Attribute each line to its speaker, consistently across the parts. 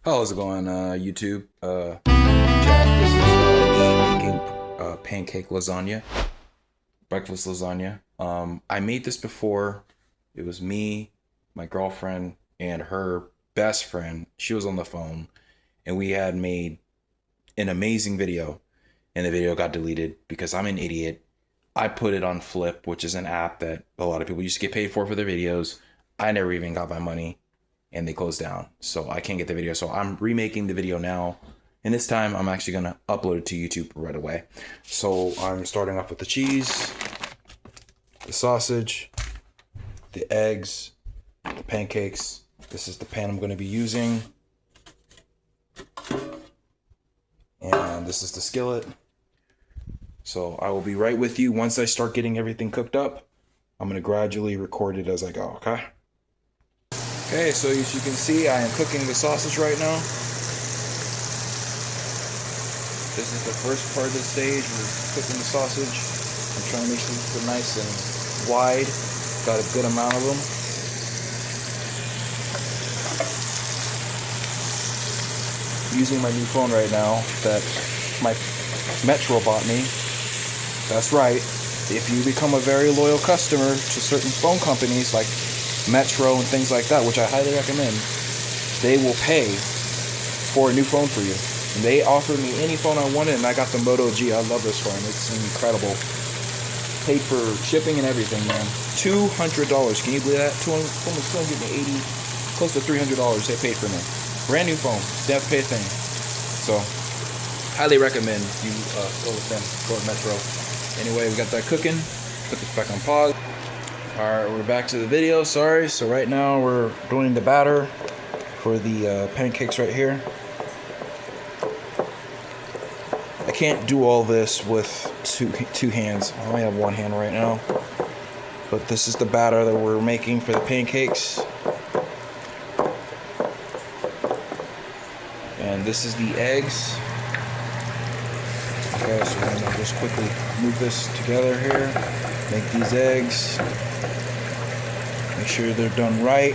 Speaker 1: How's it going, YouTube? Chat, this is me making pancake lasagna, breakfast lasagna. I made this before. It was me, my girlfriend, and her best friend. She was on the phone, and we had made an amazing video, and the video got deleted because I'm an idiot. I put it on Flip, which is an app that a lot of people used to get paid for their videos. I never even got my money and they closed down. So I can't get the video. So I'm remaking the video now. And this time I'm actually going to upload it to YouTube right away. So I'm starting off with the cheese, the sausage, the eggs, the pancakes. This is the pan I'm going to be using. And this is the skillet. So I will be right with you. Once I start getting everything cooked up, I'm going to gradually record it as I go, okay? Okay, so as you can see, I am cooking the sausage right now. This is the first part of the stage. We're cooking the sausage. I'm trying to make sure they're nice and wide. Got a good amount of them. Using my new phone right now that my Metro bought me. That's right. If you become a very loyal customer to certain phone companies like Metro and things like that, which I highly recommend, they will pay for a new phone for you. And they offered me any phone I wanted, and I got the Moto G. I love this phone. It's incredible. Paid for shipping and everything, man. $200. Can you believe that? Almost 280, close to $300 they paid for me. Brand new phone. They have to pay a thing. So, highly recommend you go with them. Go with Metro. Anyway, we got that cooking. Put this back on pause. Alright, we're back to the video. Sorry. So right now we're doing the batter for the pancakes right here. I can't do all this with two hands. I only have one hand right now. But this is the batter that we're making for the pancakes. And this is the eggs. Okay, so we're gonna just quickly move this together here. Make these eggs. Make sure they're done right.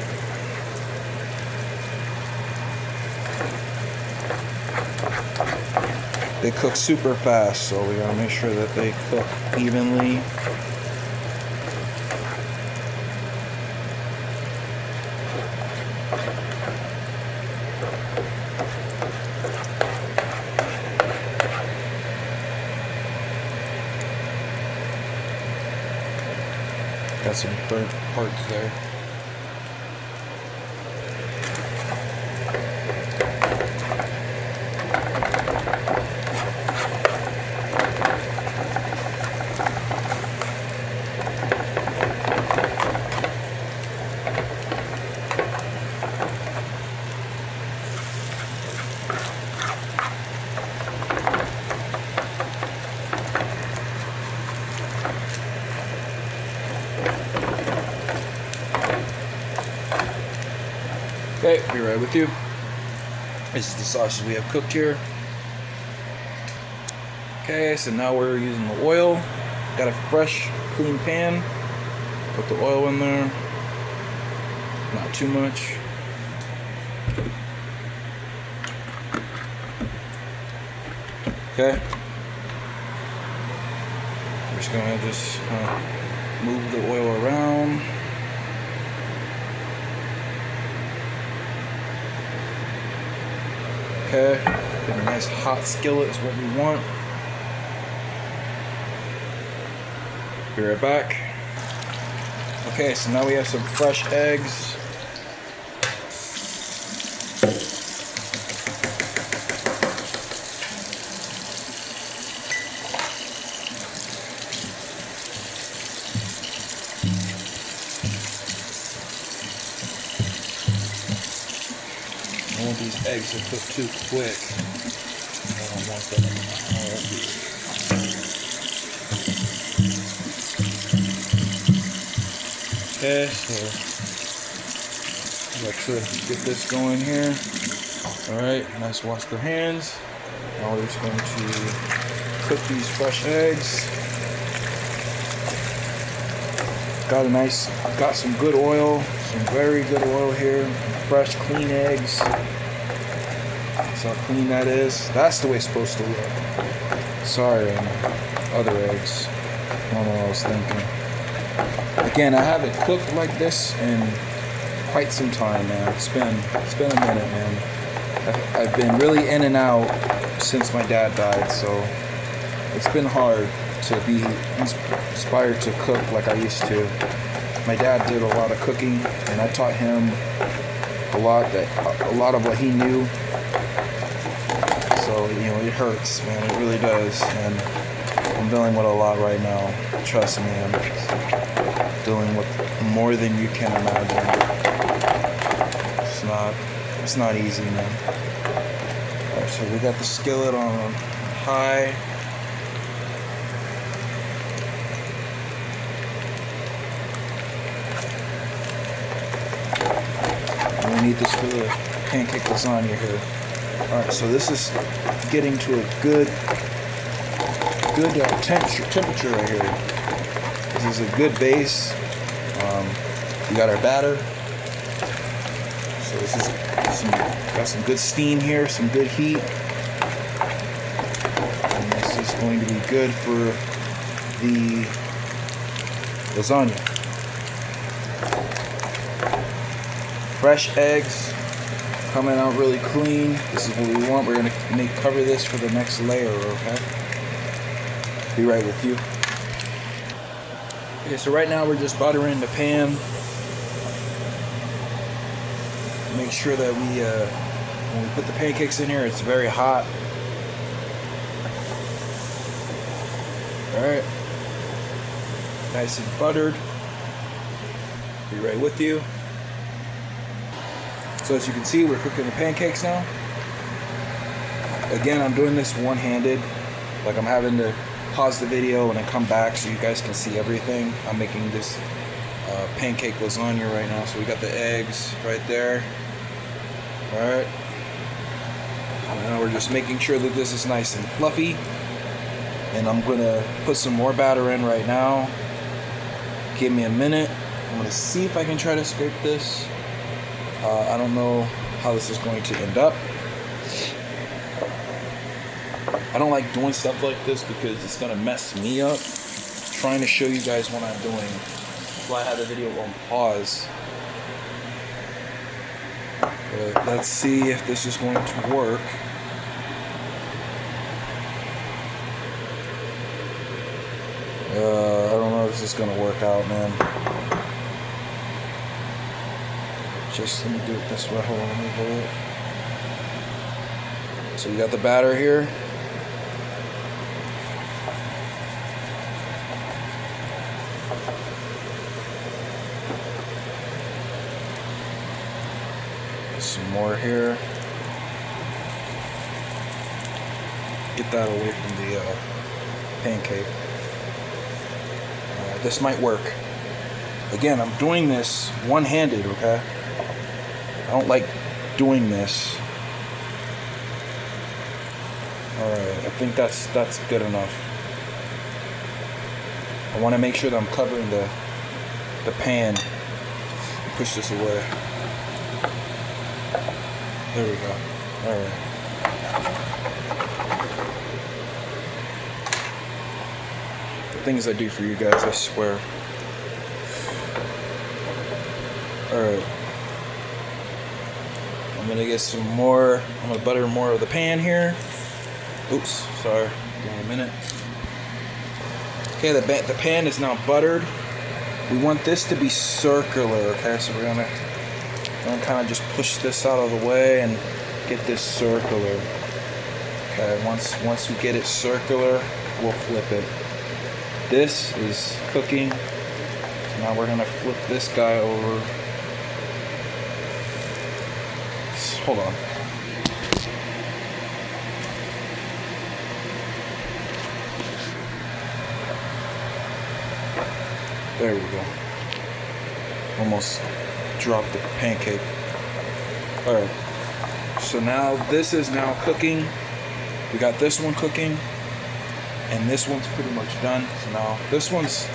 Speaker 1: They cook super fast, so we gotta make sure that they cook evenly. Got some burnt parts there. Okay, be right with you. This is the sausage we have cooked here. Okay, so now we're using the oil. Got a fresh, clean pan. Put the oil in there. Not too much. Okay. We're just gonna move the oil around. Okay, get a nice hot skillet is what we want. Be right back. Okay, so now we have some fresh eggs. I don't want these eggs to cook too quick. I don't want them hard. Okay, so let's get this going here. Alright, nice wash your hands. Now we're just going to cook these fresh eggs. Got some good oil, some very good oil here. Fresh, clean eggs. See how clean that is? That's the way it's supposed to look. Sorry, other eggs. I don't know what I was thinking. Again, I haven't cooked like this in quite some time, man. It's been a minute, man. I've been really in and out since my dad died, so it's been hard to be inspired to cook like I used to. My dad did a lot of cooking, and I taught him a lot of what he knew. So, you know, it hurts, man. It really does. And I'm dealing with a lot right now. Trust me, I'm dealing with more than you can imagine. It's not easy, man. Alright, so we got the skillet on high. We need this for the pancake lasagna here. Alright, so this is getting to a good temperature right here. This is a good base. We got our batter. So this is got some good steam here, some good heat. And this is going to be good for the lasagna. Fresh eggs coming out really clean. This is what we want. We're going to cover this for the next layer, okay? Be right with you. Okay, so right now we're just buttering the pan. Make sure that when we put the pancakes in here, it's very hot. Alright. Nice and buttered. Be right with you. So as you can see, we're cooking the pancakes now. Again, I'm doing this one-handed. Like I'm having to pause the video and then come back so you guys can see everything. I'm making this pancake lasagna right now. So we got the eggs right there. Alright. Now we're just making sure that this is nice and fluffy. And I'm going to put some more batter in right now. Give me a minute. I'm going to see if I can try to scrape this. I don't know how this is going to end up. I don't like doing stuff like this because it's going to mess me up. I'm trying to show you guys what I'm doing. That's why I had the video on pause. But let's see if this is going to work. I don't know if this is going to work out, man. Just let me do it this way. Hold on, let me hold it. So you got the batter here. Some more here. Get that away from the pancake. This might work. Again, I'm doing this one-handed, okay? I don't like doing this. Alright, I think that's good enough. I want to make sure that I'm covering the pan. Push this away. There we go. Alright. The things I do for you guys, I swear. Alright. I'm gonna get some more. I'm gonna butter more of the pan here. Oops, sorry. Give me a minute. Okay, the pan is now buttered. We want this to be circular, okay? So we're gonna kind of just push this out of the way and get this circular. Okay, once we get it circular, we'll flip it. This is cooking. So now we're gonna flip this guy over. Hold on. There we go. Almost dropped the pancake. Alright. So now this is now cooking. We got this one cooking. And this one's pretty much done. So now this one's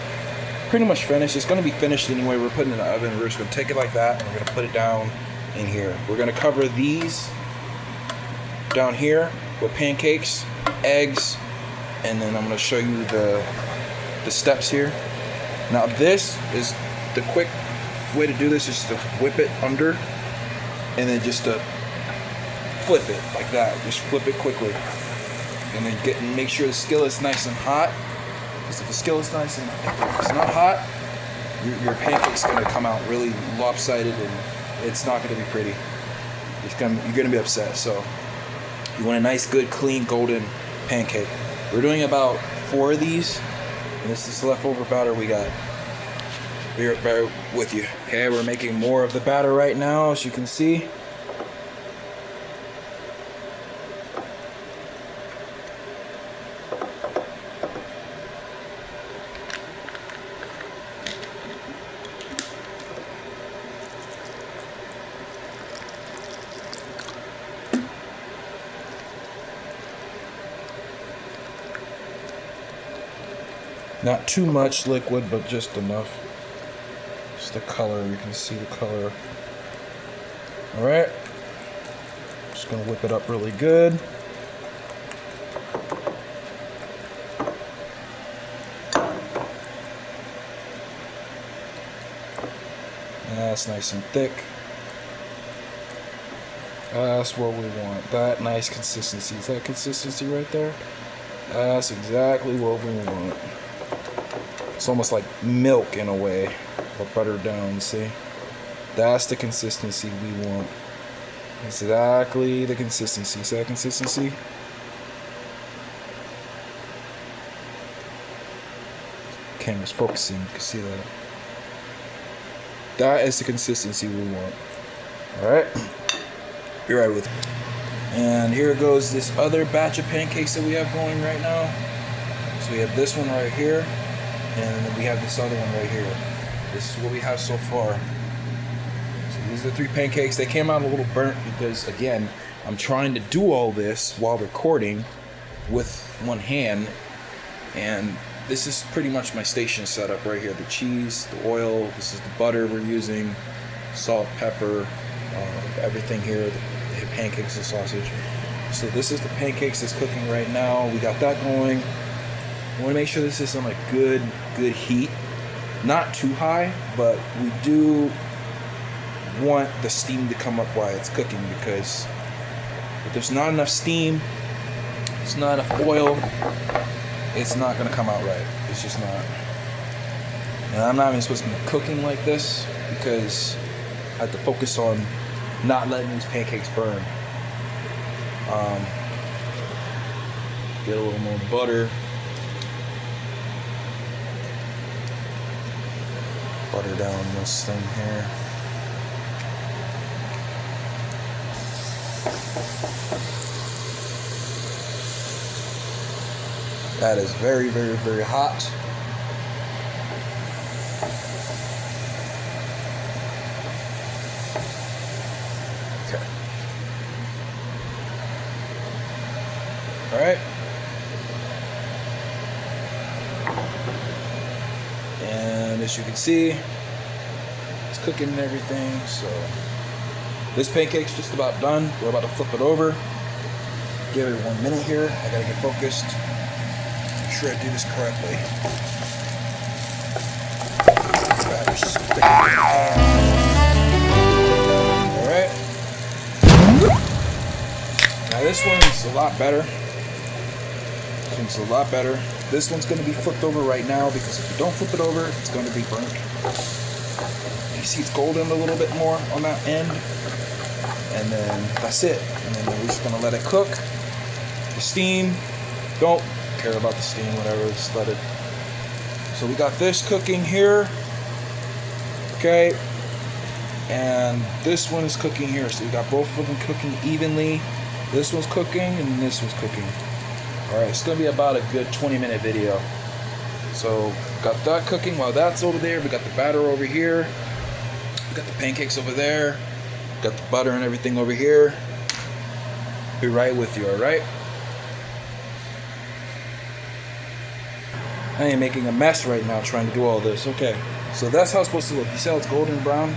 Speaker 1: pretty much finished. It's going to be finished anyway. We're putting it in the oven. We're just going to take it like that. And we're going to put it down in here. We're going to cover these down here with pancakes, eggs, and then I'm going to show you the steps here. Now this is the quick way to do this, is to whip it under and then just to flip it like that. Just flip it quickly, and then make sure the skillet's nice and hot. Because if the skillet's nice and if it's not hot, your pancake's gonna come out really lopsided and it's not gonna be pretty. You're gonna be upset. So you want a nice, good, clean, golden pancake. We're doing about 4 of these, and this is the leftover batter we got. Be right back with you. Okay, we're making more of the batter right now, as you can see. Not too much liquid, but just enough. Just the color, you can see the color. Alright. Just gonna whip it up really good. That's nice and thick. That's what we want. That nice consistency. Is that consistency right there? That's exactly what we want. It's almost like milk in a way, but buttered down, see? That's the consistency we want. Exactly the consistency. See that consistency? Camera's focusing, you can see that. That is the consistency we want. Alright? Be right with me. And here goes this other batch of pancakes that we have going right now. So we have this one right here, and then we have this other one right here. This is what we have so far. So these are the 3 pancakes. They came out a little burnt because, again, I'm trying to do all this while recording with one hand. And this is pretty much my station setup right here. The cheese, the oil, this is the butter we're using, salt, pepper, everything here. The pancakes and sausage. So this is the pancakes that's cooking right now. We got that going. I want to make sure this is on a good heat. Not too high, but we do want the steam to come up while it's cooking, because if there's not enough steam, it's not enough oil, it's not going to come out right. It's just not. And I'm not even supposed to be cooking like this because I have to focus on not letting these pancakes burn. Get a little more butter. Butter down this thing here. That is very, very, very hot. Okay. All right. And as you can see, it's cooking and everything. So this pancake's just about done. We're about to flip it over. Give it 1 minute here. I gotta get focused. Make sure I do this correctly. Alright. Now this one's a lot better. This one's a lot better. This one's going to be flipped over right now, because if you don't flip it over, it's going to be burnt. You see it's golden a little bit more on that end. And then that's it. And then we're just going to let it cook. The steam, don't care about the steam, whatever, just let it. So we got this cooking here. Okay. And this one is cooking here. So we got both of them cooking evenly. This one's cooking and this one's cooking. Alright, it's going to be about a good 20-minute video. So, got that cooking while that's over there. We got the batter over here. We got the pancakes over there. Got the butter and everything over here. Be right with you, alright? I am making a mess right now trying to do all this. Okay, so that's how it's supposed to look. You see how it's golden brown?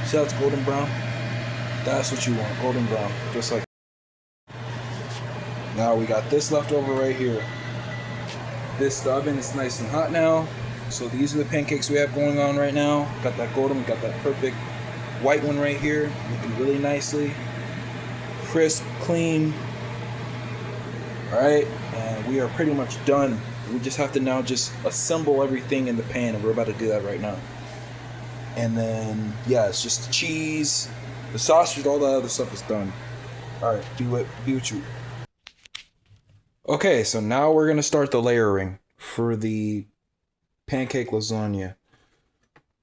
Speaker 1: See how it's golden brown? That's what you want, golden brown. Just like Now we got this left over right here. The oven is nice and hot now. So these are the pancakes we have going on right now. Got that golden, we got that perfect white one right here, looking really nicely. Crisp, clean. Alright, and we are pretty much done. We just have to now just assemble everything in the pan, and we're about to do that right now. And then, yeah, it's just the cheese, the sausage, all the other stuff is done. Alright, be with you. Okay, so now we're going to start the layering for the pancake lasagna.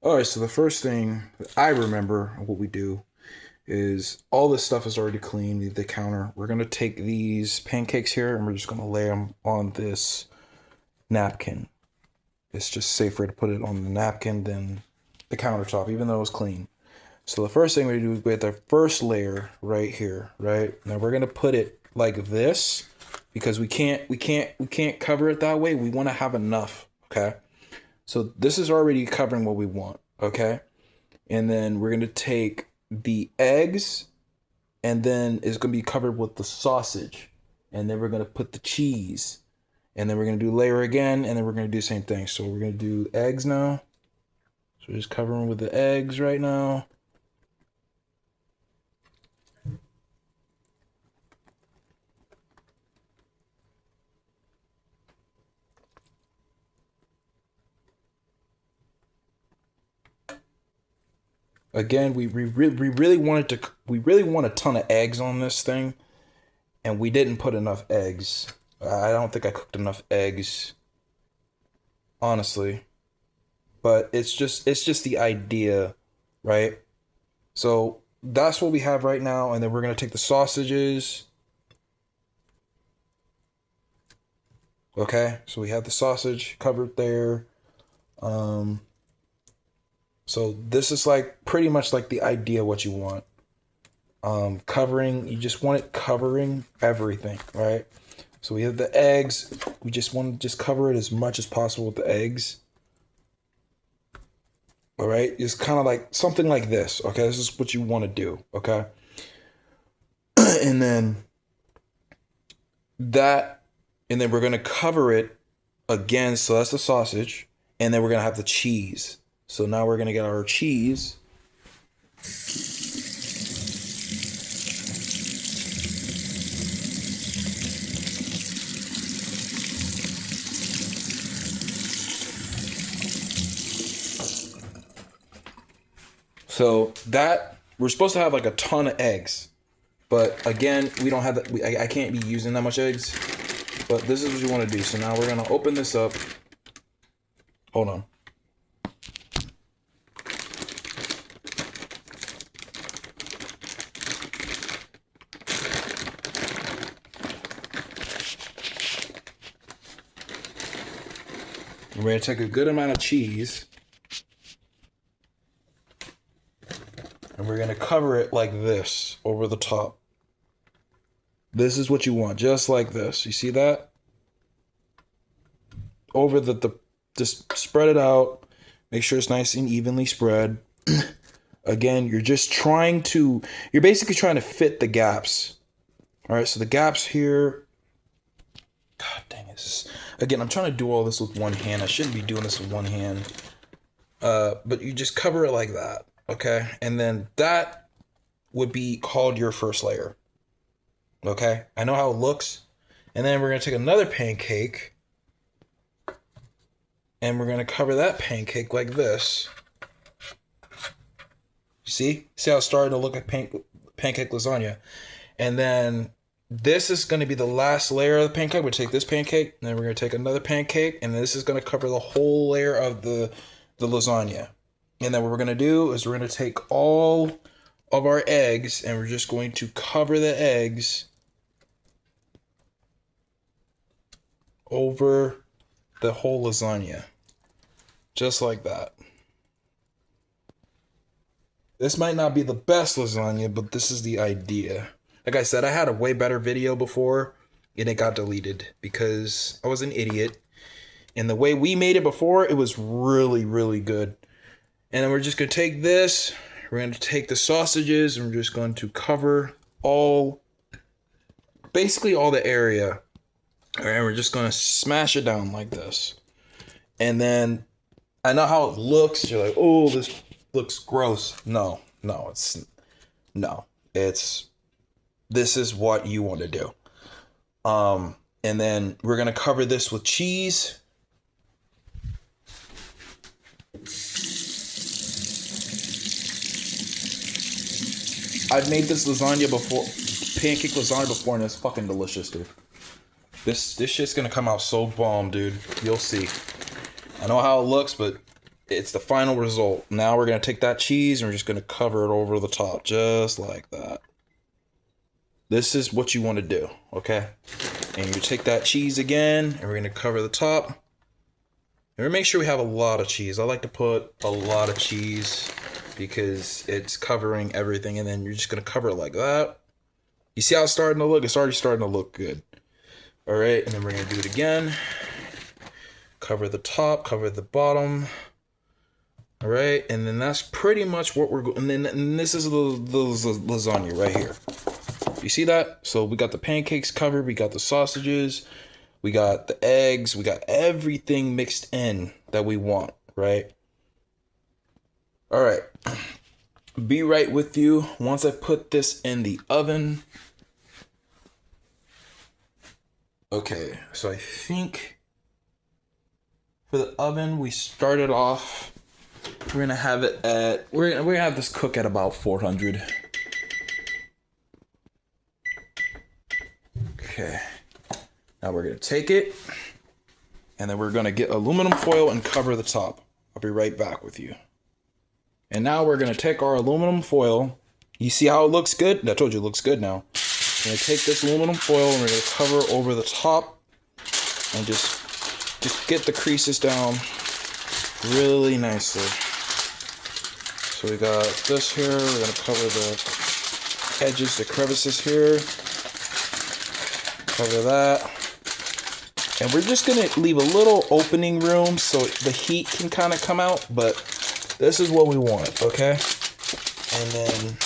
Speaker 1: Alright, so the first thing that I remember what we do is all this stuff is already clean, leave the counter. We're going to take these pancakes here and we're just going to lay them on this napkin. It's just safer to put it on the napkin than the countertop, even though it's clean. So the first thing we do is we have the first layer right here, right? Now we're going to put it like this because we can't cover it that way. We want to have enough, okay? So this is already covering what we want, okay? And then we're going to take the eggs, and then it's going to be covered with the sausage, and then we're going to put the cheese, and then we're going to do layer again, and then we're going to do the same thing. So we're going to do eggs now. So we're just covering with the eggs right now. Again, we really want a ton of eggs on this thing, and we didn't put enough eggs. I don't think I cooked enough eggs, honestly. But it's just the idea, right? So that's what we have right now, and then we're gonna take the sausages. Okay, so we have the sausage covered there. So this is like pretty much like the idea what you want. Covering, you just want it covering everything, right? So we have the eggs. We just want to just cover it as much as possible with the eggs. All right, it's kind of like something like this. Okay, this is what you want to do. Okay, and then we're gonna cover it again. So that's the sausage, and then we're gonna have the cheese. So now we're going to get our cheese. So that, we're supposed to have like a ton of eggs. But again, we don't have that. I can't be using that much eggs. But this is what you want to do. So now we're going to open this up. Hold on. We're going to take a good amount of cheese, and we're going to cover it like this over the top. This is what you want, just like this. You see that? Over just spread it out. Make sure it's nice and evenly spread. Again, you're basically trying to fit the gaps. All right, so the gaps here. God dang it. Again, I'm trying to do all this with one hand. I shouldn't be doing this with one hand. But you just cover it like that, okay? And then that would be called your first layer. Okay? I know how it looks. And then we're going to take another pancake, and we're going to cover that pancake like this. You see? See how it's starting to look like pancake lasagna? And then this is going to be the last layer of the pancake. We'll take this pancake, and then we're going to take another pancake, and this is going to cover the whole layer of the lasagna. And then what we're going to do is we're going to take all of our eggs, and we're just going to cover the eggs over the whole lasagna. Just like that. This might not be the best lasagna, but this is the idea. Like I said, I had a way better video before, and it got deleted because I was an idiot. And the way we made it before, it was really, really good. And then we're just going to take this. We're going to take the sausages, and we're just going to cover all basically all the area. All right, we're just gonna smash it down like this. And then I know how it looks. You're like, oh, this looks gross. No, it's this is what you want to do. And then we're gonna cover this with cheese. I've made this lasagna before, pancake lasagna before, and it's fucking delicious, dude. This shit's gonna come out so bomb, dude. You'll see. I know how it looks, but it's the final result. Now we're gonna take that cheese and we're just gonna cover it over the top, just like that. This is what you want to do, okay? And you take that cheese again, and we're gonna cover the top. And we make sure we have a lot of cheese. I like to put a lot of cheese because it's covering everything, and then you're just gonna cover it like that. You see how it's starting to look? It's already starting to look good. All right, and then we're gonna do it again. Cover the top, cover the bottom. All right, and then that's pretty much what we're going. And this is the lasagna right here. You see that? So we got the pancakes covered, we got the sausages, we got the eggs, we got everything mixed in that we want, right? All right. Be right with you once I put this in the oven. Okay, so I think for the oven, we started off, we're gonna have it at, we're gonna have this cook at about 400. Okay, now we're gonna take it, and then we're gonna get aluminum foil and cover the top. I'll be right back with you. And now we're gonna take our aluminum foil. You see how it looks good? I told you it looks good now. We're gonna take this aluminum foil and we're gonna cover over the top and just get the creases down really nicely. So we got this here. We're gonna cover the edges, the crevices here. Cover that. And we're just gonna leave a little opening room so the heat can kind of come out, but this is what we want, okay? And then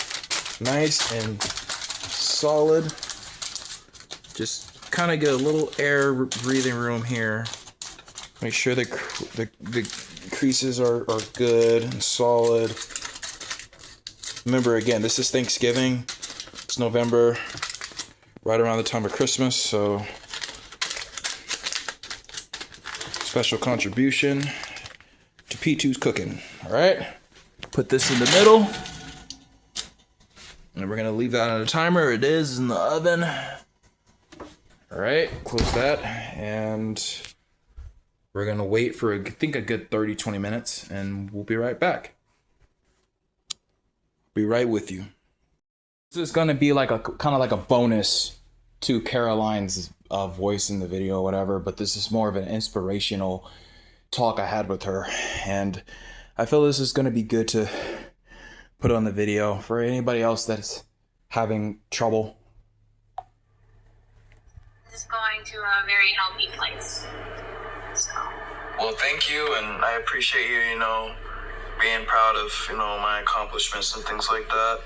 Speaker 1: nice and solid. Just kind of get a little air breathing room here. Make sure the creases are good and solid. Remember, again, this is Thanksgiving. It's November, right around the time of Christmas, so special contribution to P2's cooking. All right, put this in the middle, and we're gonna leave that on a timer. It is in the oven. All right, close that, and we're gonna wait for I think a good 30-20 minutes, and we'll be right back. Be right with you. This is gonna be like a kind of like a bonus to Caroline's voice in the video or whatever, but this is more of an inspirational talk I had with her, and I feel this is gonna be good to put on the video for anybody else that's having trouble.
Speaker 2: This is going to a very healthy place. So.
Speaker 1: Well, thank you, and I appreciate you, being proud of, my accomplishments and things like that.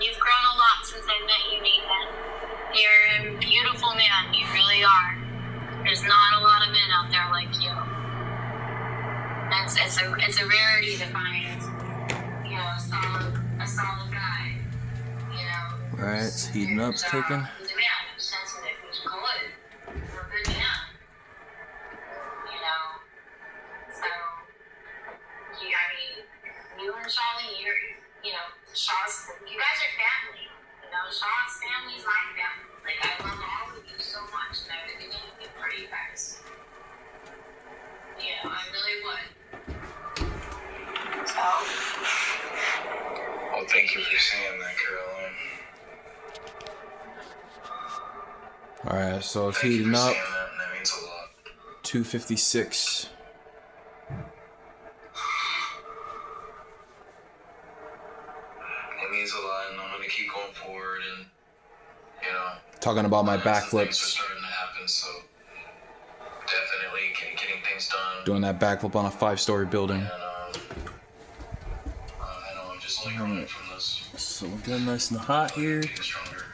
Speaker 2: You've grown a lot since I met you, Nathan. You're a beautiful man. You really are. There's not a lot of men out there like you. It's a rarity to find, a solid guy.
Speaker 1: Right, it's heating up, it's cooking.
Speaker 2: He's a man. He's sensitive. He's good. You're a good man. So, you and Charlie, Shaw's, you guys are family. Shaw's family's my family. I love all of you so much, and I would do anything for you guys. I really would. So.
Speaker 1: Well, thank you for saying that, Caroline. Alright, so it's heating up. That means a lot. 256. It means a lot, and I'm gonna keep going forward, and talking about my backflips. Things are starting to happen, so definitely getting things done. Doing that backflip on a 5-story building. And, I know I'm just only growing from this. So we're getting nice and hot here. Getting stronger,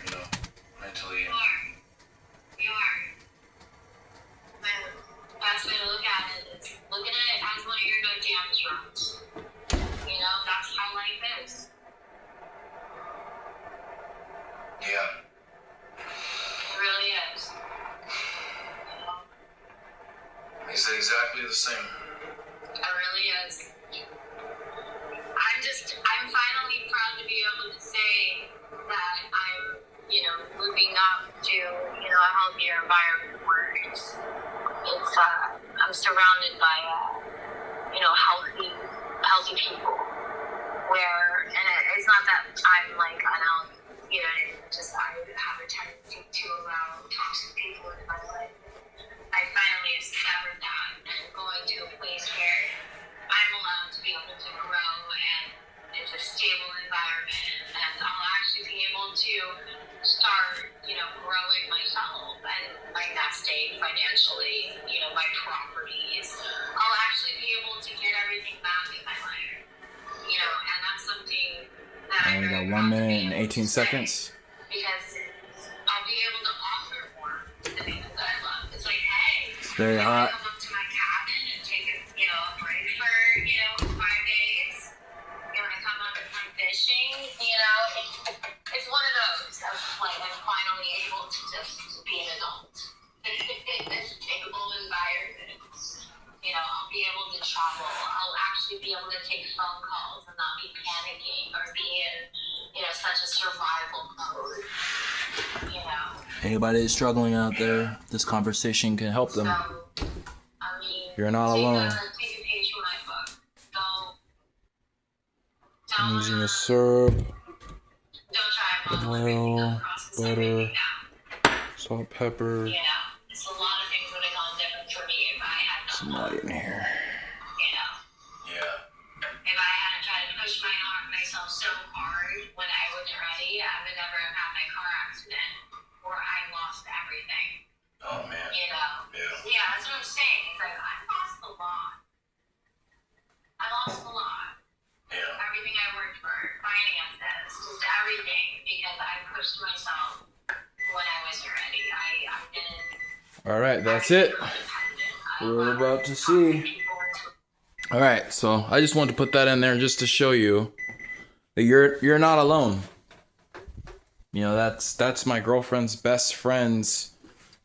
Speaker 1: mentally.
Speaker 2: Yeah. It really is. He's exactly the same. It really is. I'm finally proud to be able to say that I'm, moving up to, a healthier environment where I'm surrounded by, healthy people. It's not that I'm like unhealthy, just I have a tendency to allow toxic people in my life. I finally have severed that and going to a place where I'm allowed to be able to grow and it's a stable environment and I'll actually be able to start, growing myself and my nesting financially, my properties. I'll actually be able to get everything back in my life, and that's something that I
Speaker 1: got 1 minute and 18 seconds.
Speaker 2: Because I'll be able to offer more to the people that I love. It's like, hey,
Speaker 1: it's very hot.
Speaker 2: Come up to my cabin and take a break for 5 days. You want to come up and come fishing? It's one of those. Like I'm finally able to just be an adult in this stable environment. I'll be able to travel. I'll actually be able to take phone calls and not be panicking or be in, such a survival mode.
Speaker 1: Anybody that's struggling out there, this conversation can help them.
Speaker 2: So,
Speaker 1: You're not alone.
Speaker 2: Take a page from my book.
Speaker 1: I'm using a syrup,
Speaker 2: Don't try
Speaker 1: oil, butter, salt, pepper.
Speaker 2: It's a lot of things would have gone different for me if I had
Speaker 1: some light in here.
Speaker 2: If I hadn't tried to push myself so hard when I wasn't ready, I would never have had my car accident or I lost everything.
Speaker 3: Oh man.
Speaker 2: Yeah, that's what I'm saying. It's like I lost a lot. Everything I worked for, finances, just everything, because I pushed myself when I wasn't ready. I didn't.
Speaker 1: All right, that's it. We're about to see. All right, so I just wanted to put that in there just to show you that you're not alone. That's my girlfriend's best friends,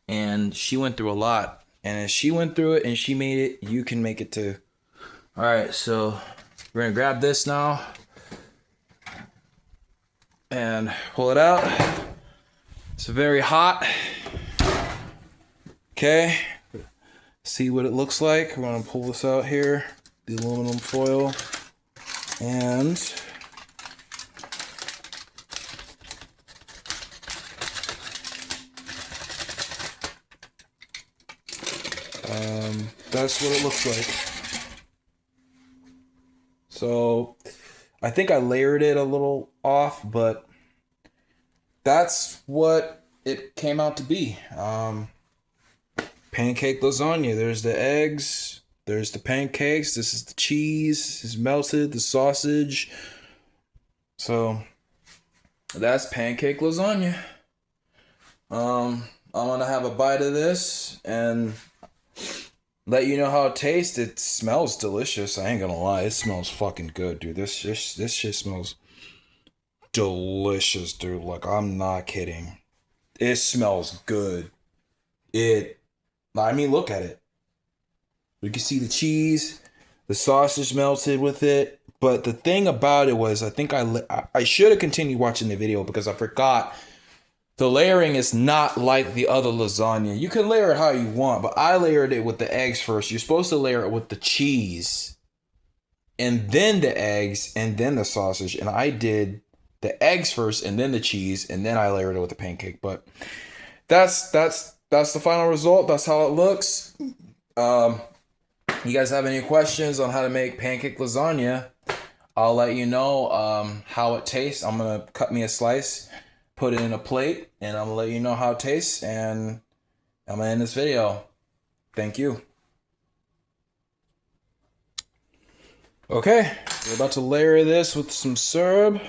Speaker 1: and she went through a lot. And as she went through it and she made it, you can make it too. All right, so we're gonna grab this now and pull it out. It's very hot. Okay, see what it looks like. We're gonna pull this out here, the aluminum foil, and that's what it looks like. So I think I layered it a little off, but that's what it came out to be. Pancake lasagna. There's the eggs. There's the pancakes. This is the cheese. This is melted. The sausage. So that's pancake lasagna. I'm gonna have a bite of this and let you know how it tastes. It smells delicious. I ain't gonna lie. It smells fucking good, dude. This shit smells delicious, dude. Like, I'm not kidding. It smells good. Look at it. You can see the cheese, the sausage melted with it. But the thing about it was, I think I should have continued watching the video because I forgot. The layering is not like the other lasagna. You can layer it how you want, but I layered it with the eggs first. You're supposed to layer it with the cheese, and then the eggs, and then the sausage. And I did the eggs first, and then the cheese, and then I layered it with the pancake. But that's the final result. That's how it looks. You guys have any questions on how to make pancake lasagna? I'll let you know how it tastes. I'm gonna cut me a slice, put it in a plate, and I'm gonna let you know how it tastes, and I'm gonna end this video. Thank you. Okay, we're about to layer this with some syrup.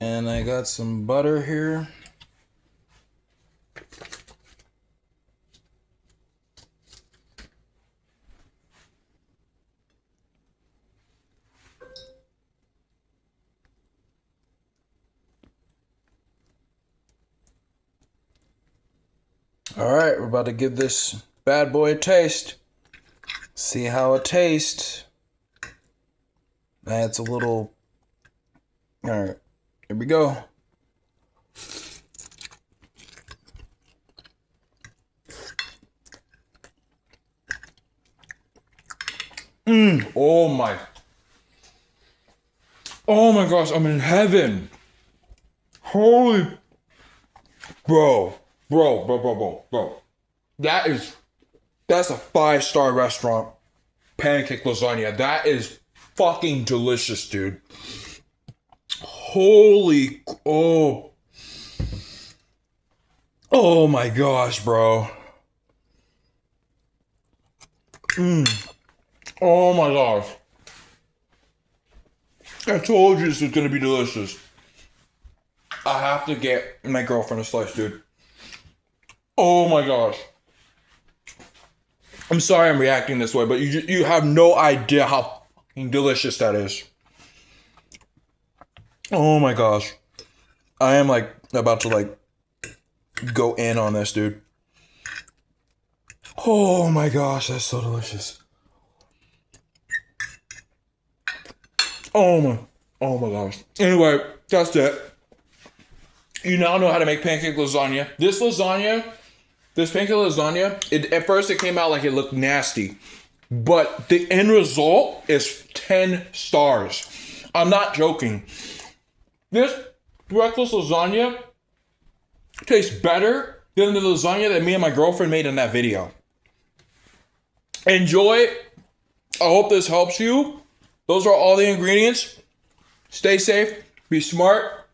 Speaker 1: And I got some butter here. All right, we're about to give this bad boy a taste. See how it tastes. That's a little... All right, here we go. Oh my. Oh my gosh, I'm in heaven. Holy. Bro. That's a 5-star restaurant. Pancake Lasagna. That is fucking delicious, dude. Holy. Oh. Oh my gosh, bro. Oh my gosh. I told you this was gonna be delicious. I have to get my girlfriend a slice, dude. Oh my gosh. I'm sorry I'm reacting this way, but you have no idea how fucking delicious that is. Oh my gosh. I am like about to like go in on this, dude. Oh my gosh, that's so delicious. Oh my gosh. Anyway, that's it. You now know how to make pancake lasagna. This pancake lasagna, at first it came out like it looked nasty. But the end result is 10 stars. I'm not joking. This breakfast lasagna tastes better than the lasagna that me and my girlfriend made in that video. Enjoy. I hope this helps you. Those are all the ingredients. Stay safe. Be smart.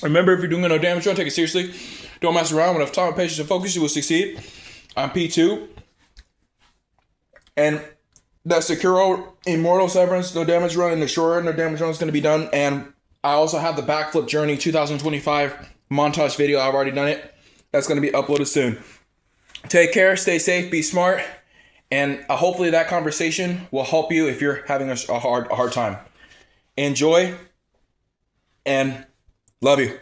Speaker 1: Remember, if you're doing no damage, don't take it seriously. Don't mess around. With enough time, patience, and focus, you will succeed. I'm P2. And that Sekiro Immortal Severance, no damage run, and the Shore, no damage run is going to be done. And I also have the Backflip Journey 2025 montage video. I've already done it. That's going to be uploaded soon. Take care. Stay safe. Be smart. And hopefully that conversation will help you if you're having a hard time. Enjoy. And love you.